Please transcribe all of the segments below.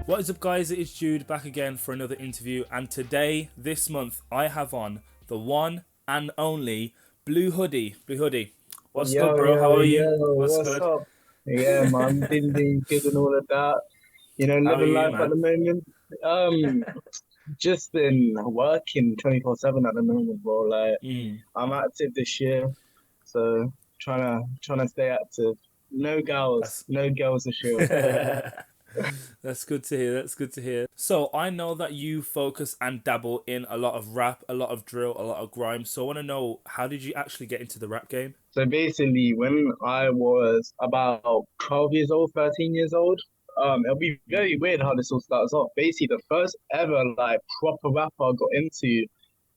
What is up, guys? It is Jude back again for another interview, and today, this month, I have on the one and only Bluehoodie. Bluehoodie, what's good, bro? How are you? What's What's good? up? Yeah, man, been good and all of that. You know, How are living you, life at man? the moment. Um, just been working 24/7 at the moment, bro. Like, Mm. I'm active this year, so trying to stay active. That's No girls this year. that's good to hear. That's good to hear. So I know that you focus and dabble in a lot of rap, a lot of drill, a lot of grime. So I want to know, how did you actually get into the rap game? So basically, when I was about 12 years old, 13 years old, it'll be very weird how this all starts off. Basically, the first ever like proper rapper I got into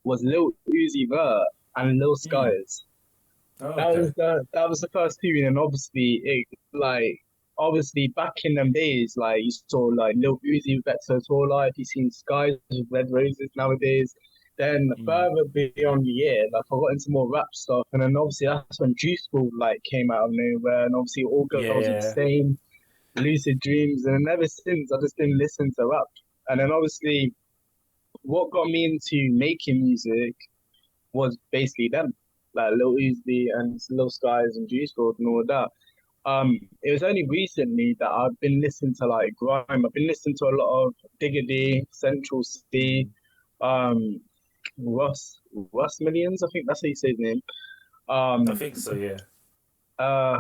was Lil Uzi Vert and Lil Mm. Skies. Oh, okay. That was the first two, and obviously obviously back in them days, like you saw like Lil Uzi with Exo Tour Life, you seen Skies with Red Roses nowadays. Then Mm. further beyond the year, like I got into more rap stuff, and then obviously that's when Juice WRLD like came out of nowhere, and obviously All Yeah, Girls Are the yeah. Same, Lucid Dreams, and then ever since I just didn't listen to rap. And then obviously what got me into making music was basically them, like Lil Uzi and Lil Skies and Juice WRLD and all of that. It was only recently that I've been listening to like grime. I've been listening to a lot of Diggity, Central C, Mm. um, Russ Millions. I think that's how you say his name. I Um, think so. Yeah. uh,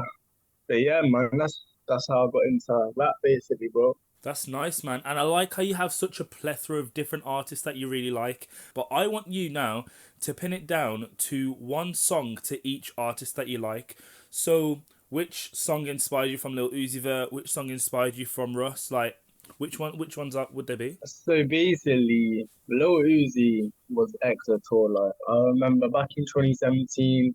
but yeah, man, that's how I got into rap basically, bro. That's nice, man. And I like how you have such a plethora of different artists that you really like. But I want you now to pin it down to one song to each artist that you like. So, which song inspired you from Lil Uzi Vert? Which song inspired you from Russ? Like, which one? Which ones would they be? So basically, Lil Uzi was extra tour. Like I remember back in 2017.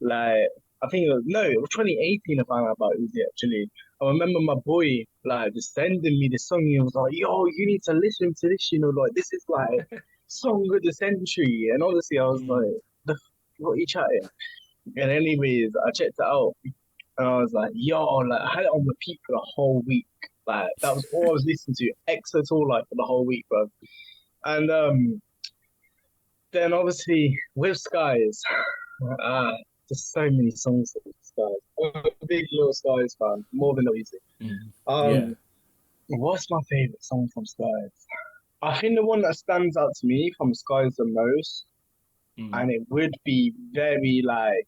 Like, I think it was, no, it was 2018 I found out about Uzi actually. I remember my boy, like, just sending me the song. He was like, yo, you need to listen to this, like, this is like song of the century. And obviously, I was Mm. like, what are you chatting? And anyways, I checked it out and I was like, yo, like, I had it on repeat for the whole week. Like, that was all I was listening to, X at all, like, for the whole week, bro. And then obviously, with Skies, Ah, there's so many songs of Skies. I'm a big Little Skies fan, more than Easy. Mm. Yeah. Um, what's my favorite song from Skies? I think the one that stands out to me from Skies the most, Mm. and it would be very like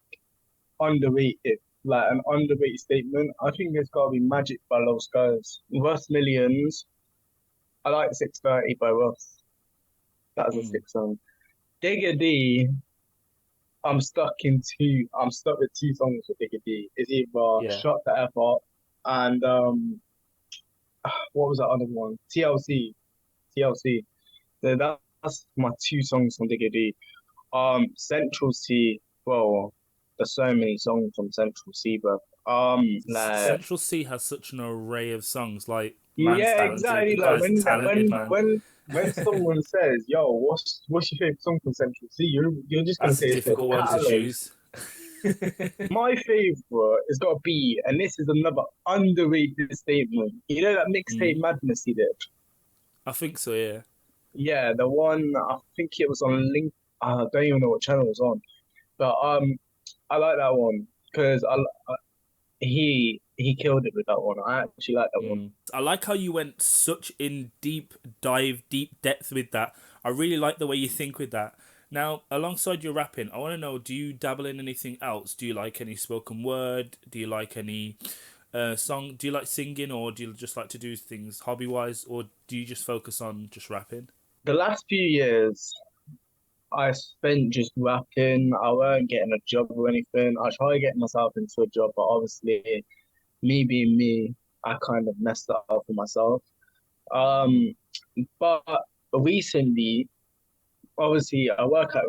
underrated, like an underrated statement. I think it's got to be Magic by Little Skies. Russ Millions. I like 630 by Russ. That's a Mm. sick song. Digga D. I'm stuck with two songs for Biggie D. It's either Yeah. Shot the F Up and what was that other one? TLC. TLC. So that's my two songs from Biggie D. Central C, well, there's so many songs from Central C, bro. Like Central C has such an array of songs. Like, man's yeah, talented. exactly. The Like guy's talented, man. when someone says, "Yo, what's your favorite song from Central C?" You're just gonna That's a say it's their difficult one to catalog. choose. My favorite has got to be, and this is another underrated statement. You know that mixtape Mm. Madness he did? I think so. Yeah. Yeah, the one I think it was on Link. I don't even know what channel it was on, but I like that one because he killed it with that one. I actually like that one. Mm. I like how you went such in deep dive, deep depth with that. I really like the way you think with that. Now, alongside your rapping, I want to know: do you dabble in anything else? Do you like any spoken word? Do you like any song? Do you like singing, or do you just like to do things hobby wise, or do you just focus on just rapping? The last few years, I spent just rapping. I weren't getting a job or anything. I tried getting myself into a job, but obviously, me being me, I kind of messed it up for myself. Mm. Um, but recently, obviously, I work at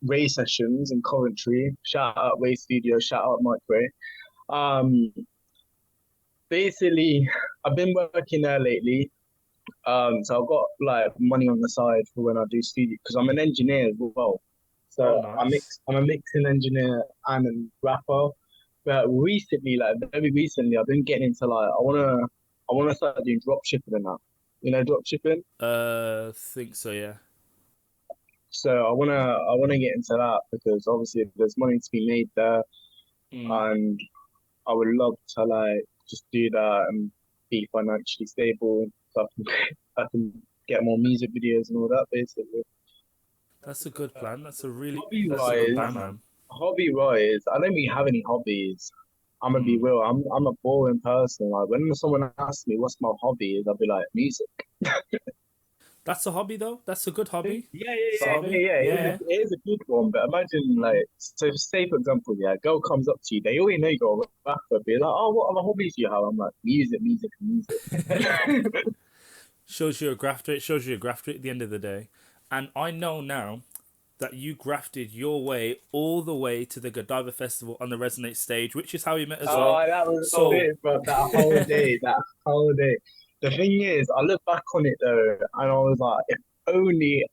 Ray Sessions in Coventry. Shout out Ray Studio, shout out Mike Ray. Um, basically, I've been working there lately. So I've got like money on the side for when I do studio because I'm an engineer as well. Oh, So nice. I'm a mixing engineer and a rapper. But recently, like very recently, I've been getting into like I wanna start doing drop shipping and that. drop shipping. Think so, yeah. So I wanna get into that because obviously there's money to be made there, Mm. and I would love to like just do that and be financially stable so I can get more music videos and all that basically. That's a good plan. Hobby That's a good plan, wise, man. hobby wise, I don't really have any hobbies. I'm gonna be Mm. real. I'm a boring person. Like when someone asks me what's my hobby, I'll be like music. That's a hobby, though. That's a good Yeah, hobby. yeah, It's a yeah, yeah, hobby. yeah. Yeah. It is a good one, but imagine Mm. like, so say for example, yeah, a girl comes up to you, they already know you're a rapper, be like, oh, what other hobbies do you have? I'm like, music, music, music. Shows you're a grafter. It shows you're a grafter at the end of the day. And I know now that you grafted your way all the way to the Godiva Festival on the Resonate stage, which is how we met as well. Oh, that was so So, it, bro. That whole day. The thing is, I look back on it though, and I was like, if only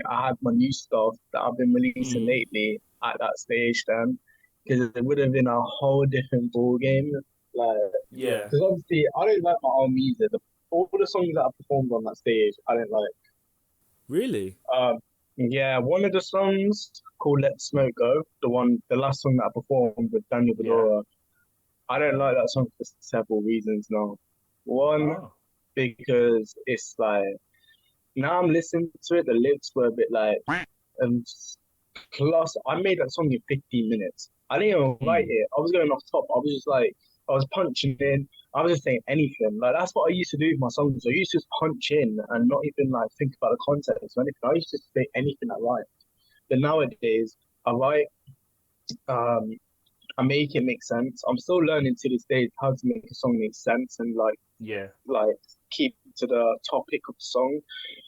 I had my new stuff that I've been releasing mm, lately at that stage then, because it would have been a whole different ball game. Like, yeah. because obviously I don't like my own music. All the songs that I performed on that stage, I don't like. Really? Yeah, one of the songs called "Let the Smoke Go," the last song that I performed with Daniel Yeah. Bedora. I don't like that song for several reasons now. One, Oh. because it's like now I'm listening to it, the lyrics were a bit like, um, plus I made that song in 15 minutes. I didn't even write Mm. it. I was going off top. I was just like, I was punching in. I was just saying anything. Like that's what I used to do with my songs. I used to just punch in and not even like think about the context or anything. I used to say anything I write. But nowadays, I write, um, I make it make sense. I'm still learning to this day how to make a song make sense and Yeah. like keep to the topic of the song.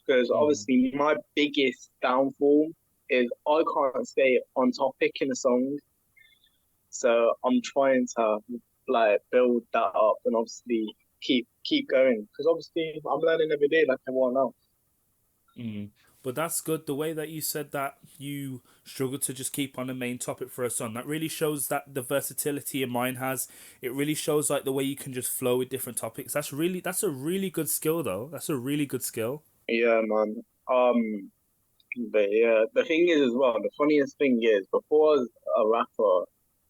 Because Mm. obviously my biggest downfall is I can't stay on topic in a song. So I'm trying to like build that up and obviously keep going. Because obviously I'm learning every day like everyone else. Mm. But that's good. The way that you said that you struggle to just keep on the main topic for a song, that really shows that the versatility your mind has. It really shows like the way you can just flow with different topics. That's a really good skill though. That's a really good skill. Yeah, man. But yeah, the thing is as well, the funniest thing is before I was a rapper,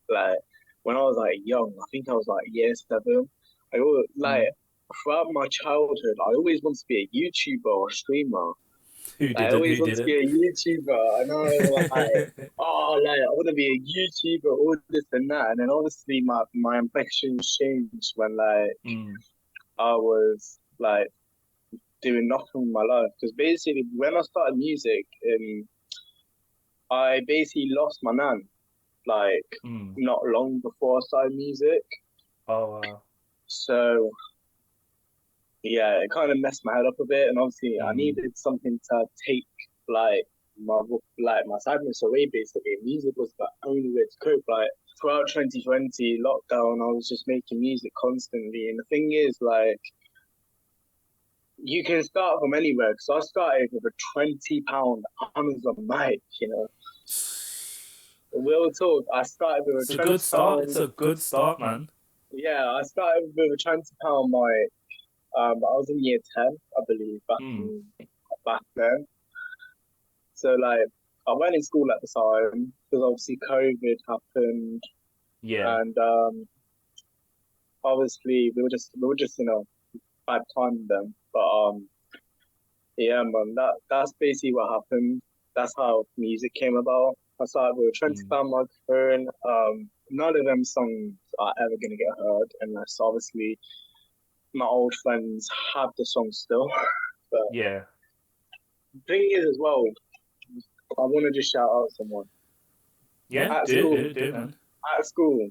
like when I was like young, I think I was like year seven. I always like Mm. throughout my childhood, I always wanted to be a YouTuber or a streamer. Who Like, I didn't? always Who wanted to be didn't? a YouTuber, and I was like, oh, like I want to be a YouTuber, all this and that. And then obviously my ambitions changed when like Mm. I was like doing nothing with my life. Because basically, when I started music, I basically lost my nan like Mm. not long before I started music. Oh wow. So yeah, it kind of messed my head up a bit, and obviously I Mm. needed something to take like my my sadness away. Basically, music was the only way to cope. Like throughout 2020 lockdown, I was just making music constantly, and the thing is, like you can start from anywhere. Because I started with a £20 Amazon mic, Real talk. I started with a It's a twenty good start. It's pound. a good start, man. Yeah, I started with a £20 mic. I was in year 10, I believe, Mm. back then. So like, I went in school at the time because obviously COVID happened, Yeah. and obviously we were just bad time then. But yeah, man, that's basically what happened. That's how music came about. I started with a twenty Mm. pound microphone. None of them songs are ever gonna get heard unless obviously my old friends have the song still. But Yeah. the thing is as well, I want to just shout out someone Yeah. at Do it. Do school. it. Do it, man. At school,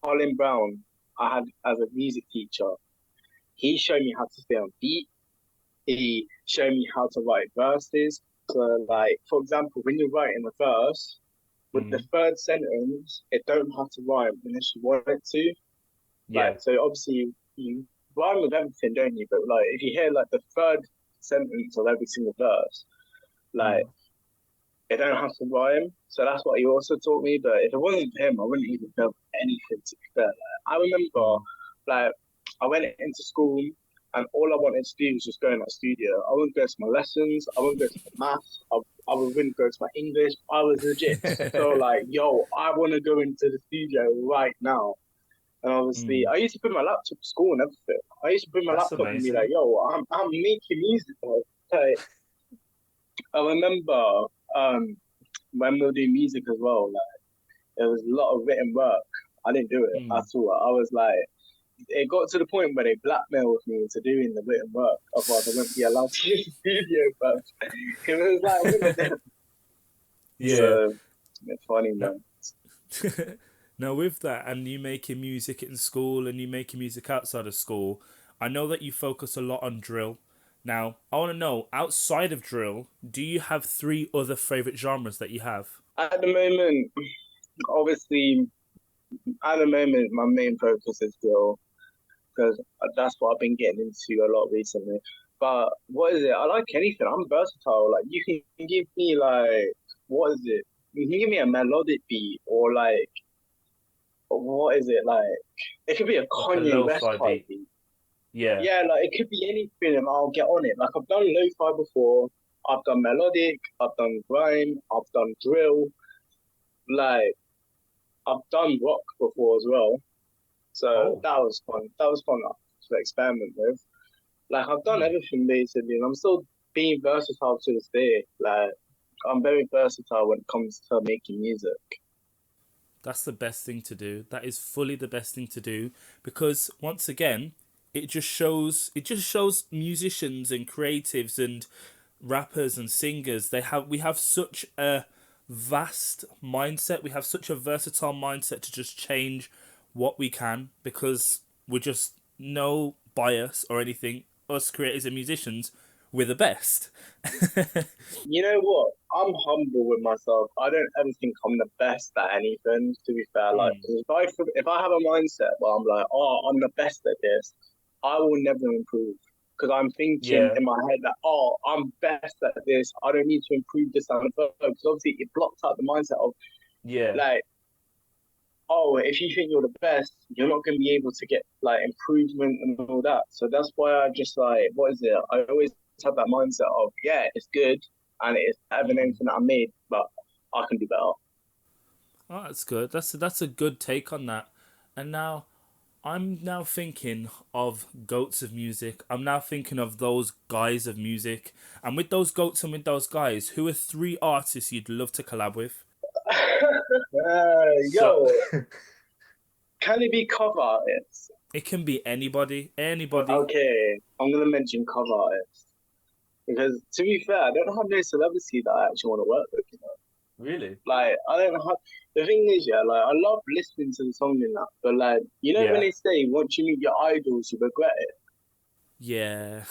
Colin Brown, I had as a music teacher. He showed me how to stay on beat. He showed me how to write verses. So, like for example, when you're writing a verse, with the Mm. third sentence, it don't have to rhyme unless you want it to. Like, Yeah. so obviously you rhyme with everything, don't you? But like, if you hear like the third sentence of every single verse, like Mm. it don't have to rhyme. So that's what he also taught me. But if it wasn't for him, I wouldn't even feel anything to be fair. Like, I remember, Mm. like, I went into school and all I wanted to do was just go in that studio. I wouldn't go to my lessons. I wouldn't go to my maths. I wouldn't go to my English. I was legit so like, yo, I want to go into the studio right now. And obviously, Mm, I used to bring my laptop to school and everything. I used to bring my that's laptop and be like, amazing. yo, I'm making music. Bro. Like, I remember when we were doing music as well, like there was a lot of written work. I didn't do it at Mm. all. I was like, it got to the point where they blackmailed me into doing the written work, otherwise I wouldn't be allowed to use the studio. But it was like one of them. Yeah. So it's funny, No. man. Now, with that, and you making music in school and you making music outside of school, I know that you focus a lot on drill. Now, I want to know, outside of drill, do you have three other favorite genres that you have? At the moment, obviously, at the moment, my main focus is still because that's what I've been getting into a lot recently. But what is it? I like anything. I'm versatile. Like you can give me like what is it? You can give me a melodic beat or like what is it like? It could be a Like a Kanye West lo-fi type beat. beat. Yeah. Yeah, like it could be anything, and I'll get on it. Like I've done lo-fi before. I've done melodic. I've done grime. I've done drill. Like I've done rock before as well. So Oh. that was fun. That was fun to experiment with. Like I've done Hmm. everything basically, and I'm still being versatile to this day. Like I'm very versatile when it comes to making music. That's the best thing to do. That is fully the best thing to do because once again, it just shows musicians and creatives and rappers and singers we have such a vast mindset. We have such a versatile mindset to just change what we can because we're just no bias or anything. Us creators and musicians, we're the best. You know what? I'm humble with myself. I don't ever think I'm the best at anything. To be fair, like Mm, if I have a mindset where I'm like, oh, I'm the best at this, I will never improve because I'm thinking yeah, in my head that oh, I'm best at this. I don't need to improve this and further because obviously it blocks out the mindset of yeah. like oh, if you think you're the best, you're not going to be able to get like improvement and all that. So that's why I just like, what is it? I always have that mindset of, yeah, it's good and it's better than Mm. anything that I made, but I can do better. Oh, that's good. That's a good take on that. And now I'm now thinking of goats of music. I'm now thinking of those guys of music. And with those goats and with those guys, who are three artists you'd love to collab with? So Yo, can it be cover artists? it can be anybody, anybody. Okay, I'm gonna mention cover artists because to be fair, I don't have no celebrity that I actually want to work with. Really? Like I don't know how. The thing is, yeah, like I love listening to the song in that, but like you know when Yeah. they say once you meet your idols, you regret it. Yeah.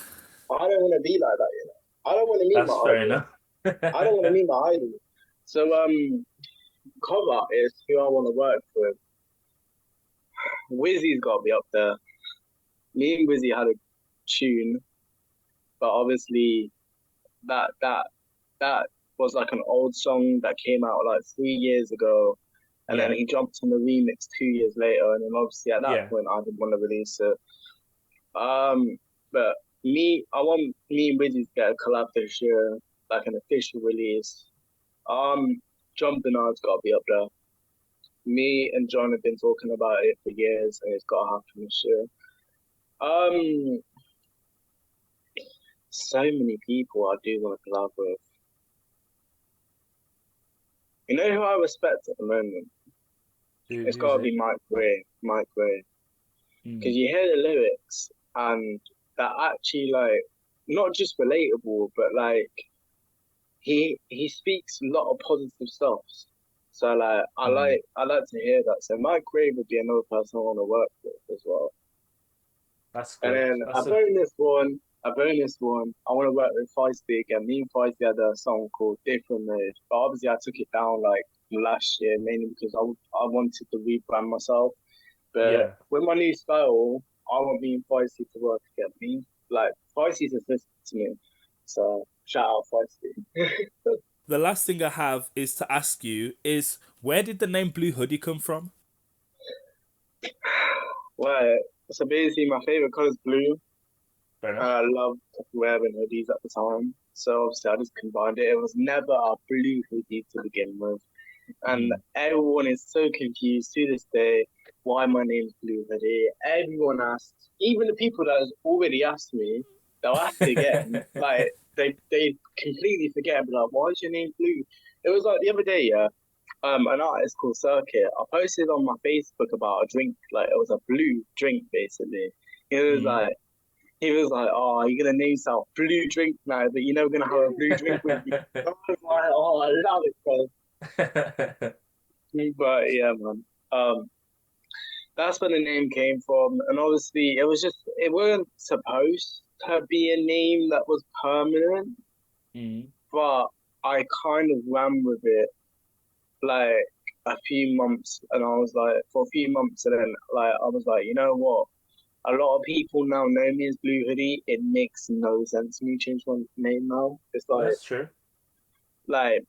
I don't want to be like that, you know. I don't want to meet my That's fair idol. enough. I don't want to meet my idol. So cover is who I want to work with. Wizzy's got to be up there. Me and Wizzy had a tune, but obviously that was like an old song that came out like 3 years ago, and then Yeah. he jumped on the remix 2 years later, and then obviously at that Yeah. point I didn't want to release it. But I want me and Wizzy to get a collab this year, like an official release. John Bernard's got to be up there. Me and John have been talking about it for years, and it's got to happen this year. Um, so many people I do want to collab with. You know who I respect at the moment? It's Who's got to it? be Mike Gray. Mike Gray, because Mm. you hear the lyrics and that actually like not just relatable, but like he speaks a lot of positive stuff. So like Mm. I like to hear that. So Mike Gray would be another person I want to work with as well. That's And good. then That's a a bonus one. I want to work with Feisty again. Me and Feisty had a song called Different Mode, but obviously I took it down like last year mainly because I wanted to rebrand myself. But yeah. with my new style, I want me and Feisty to work together. Me like Feisty's a sister to me, so shout out Feisty. The last thing I have is to ask you is where did the name Blue Hoodie come from? Right. So basically, my favorite color is blue. Fair And enough. I loved wearing hoodies at the time. So obviously, I just combined it. It was never a blue hoodie to begin with. And Mm. everyone is so confused to this day why my name's Blue Hoodie. Everyone asks, even the people that has already asked me, they'll ask again. Like they completely forget. And be like, why is your name Blue? It was like the other day, yeah. An artist called Circuit. I posted on my Facebook about a drink, like it was a blue drink basically. It was Mm. like he was like, "Oh, you're gonna name yourself Blue Drink now, but you're never gonna have a blue drink with me." I was like, "Oh, I love it, bro." But yeah, man. That's where the name came from, and obviously, it wasn't supposed to be a name that was permanent, Mm. but I kind of ran with it like a few months, and I was like, for a few months, and then like I was like, you know what? A lot of people now know me as Blue Hoodie. It makes no sense to me to change my name now. It's That's true. like,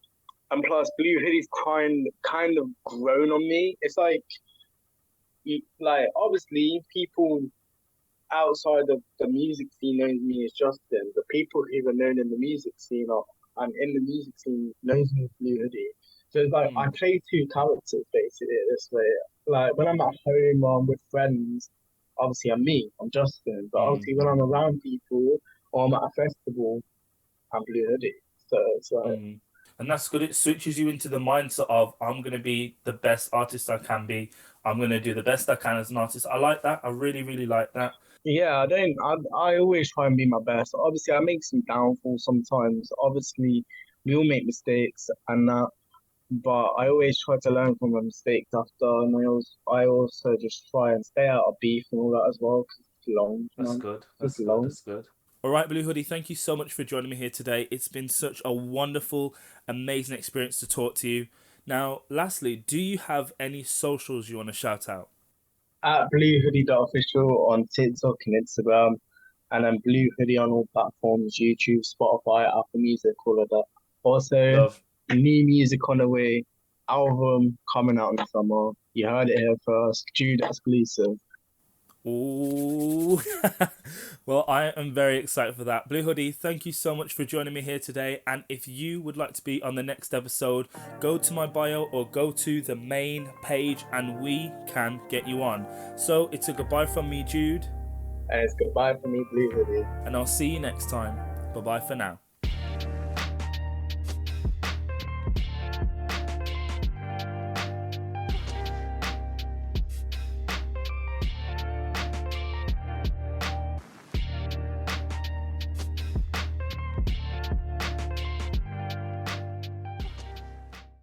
and plus Blue Hoodie's kind of grown on me. It's like obviously people outside of the music scene knows me as Justin. The people who are known in the music scene are and in the music scene knows me as Blue Hoodie. So it's like I Mm. play two characters basically this way. Like when I'm at home or I'm with friends, obviously I'm me, I'm Justin. But Mm. obviously when I'm around people or I'm at a festival, I'm Blue Hoodie. So it's like Mm. And that's good. It switches you into the mindset of I'm gonna be the best artist I can be. I'm gonna do the best I can as an artist. I like that. I really, really like that. yeah, I don't. I always try and be my best. Obviously, I make some downfalls sometimes. Obviously, we all make mistakes and that, but I always try to learn from my mistakes after, and I also just try and stay out of beef and all that as well because it's long, That's man. good. It's That's good. long. That's good. All right, Blue Hoodie, thank you so much for joining me here today. It's been such a wonderful, amazing experience to talk to you. Now, lastly, do you have any socials you want to shout out? At bluehoodie.official on TikTok and Instagram, and then Blue Hoodie on all platforms: YouTube, Spotify, Apple Music, all of that. Also, Love. new music on the way, album coming out in the summer. You heard it here first. Jude exclusive. Ooh. Well, I am very excited for that. Blue Hoodie, thank you so much for joining me here today. And if you would like to be on the next episode, go to my bio or go to the main page and we can get you on. So it's a goodbye from me, Jude, And it's goodbye for me, Blue Hoodie. and I'll see you next time. Bye bye for now.